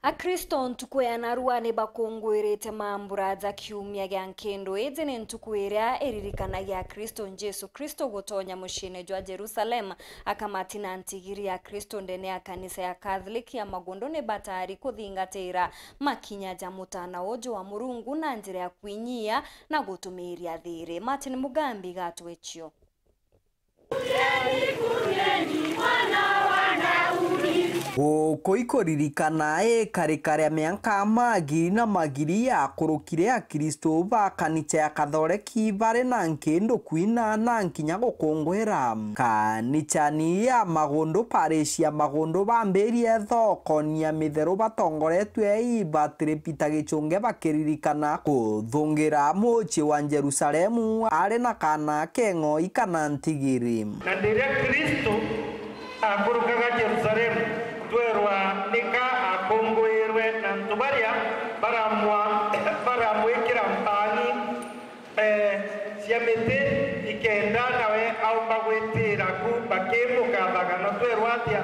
Akristo ntuku ya narua ni bakungwirite mambura za kiumia gya nkendo ezi ni ntuku iria iririkanagia Akristo Jesu Kristo gutonya mushine jwa Jerusalem akamatina ntigiri ya Kristo ndene ya kanisa ya Catholic ya Magondo ni batari kuthingatira makinya ja mutana ojo wa Murungu na njira ya kwinyia na gutumiria thiri. Martin Mugambi gatwechio. Koikoririkana karia mianka magiri na magiri ya kurukire ya Kristo ba kanisa ya Catholic bare na nkendo kwina na nkinya gukungwira kanisa ni ya Magondo parish ya Magondo bamberie thokonia mithero batongoretwe ibatire Peter Gichunge bakiririkana kuthungira muci wa Jerusalemu ari na kana kengo ikana ntigiri na ndiria Kristo akurukaga Jerusalemu twerwa nika akongwirwe na ntubaria baramwikira mpani ciamite ikenda nawe au bagwitira ku bakimugathaga na twerwa atia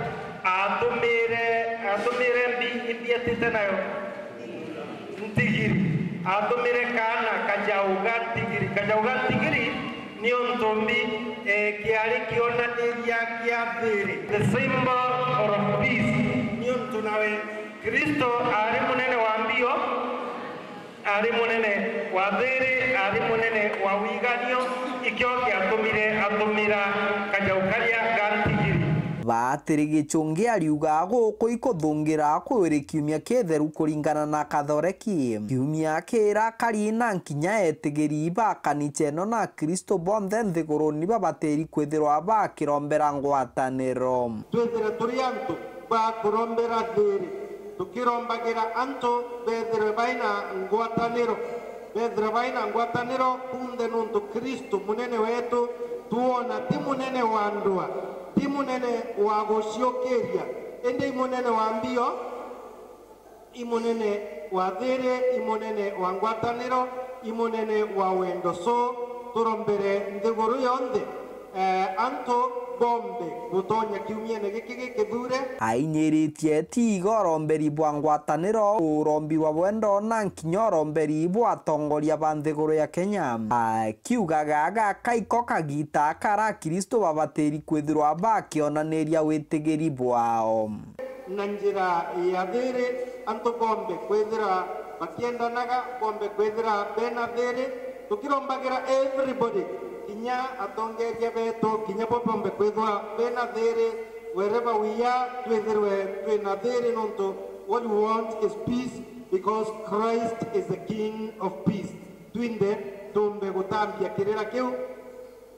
atumire mbi imbietite nayo ntigiri atumire kana kajauga ntigiri niyo ntumbi kiari kionaniria kia thiri, the symbol of peace. Niyo ntunawe Kristo ari munene wa mbio, ari munene wa thiri, ari munene wa wiganio, ikyo atumira kajaukaria gantigiri batire Gichunge ariuga guku ikuthungira kwiri kiumia kitheru kuringana na Kathoreki kiumia kira kari na nkinya etigiri ba kanisa eno na Kristo bonthe nthiguru ni babateri kwithirwa bakirombera ngwataniro twithire turi antu bakurombera thiri tukirombagira antu bethire baina ngwataniro kunde nuntu Kristo munene wetu tuona ti munene wa ndua ti munene wa guciokeria ende munene wa mbio imunene wa thiri imunene wa ngwataniro imunene wa wendo so turombere nthiguru yonthe anto bombe gutonya kiumiene giki githure ainyiritie tigo romberi bwa ngwataniro urombirwa bwendo na nkinyo romberi bwa tongoria banthiguru ya Kenya kiugaga kaiko kagita kara Kristo babateri kwithirwa bakionaniria witigiri bwao na njira ya thiri anto bombe kwithira bakiendanaga bombe kwithira bena thiri tukirombagira everybody kinya atongeria beto kinya popombe kwithwa bena thiri wherever we are twina thiri nonto what we want is peace because Christ is the King of peace twinde tumbe gutambia kirira kiu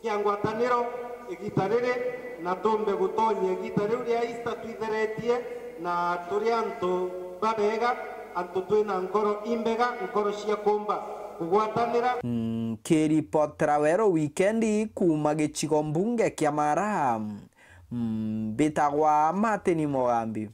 kia ngwataniro igitarire na tumbe gutonya igitariu ria Easter twitheretie na turi antu babega antu twina nkoro imbega nkoro cia kumba kugwatanira kiripotera wero weekendi kuma gicigo mbunge kia Mara bitagwa Martin Mugambi.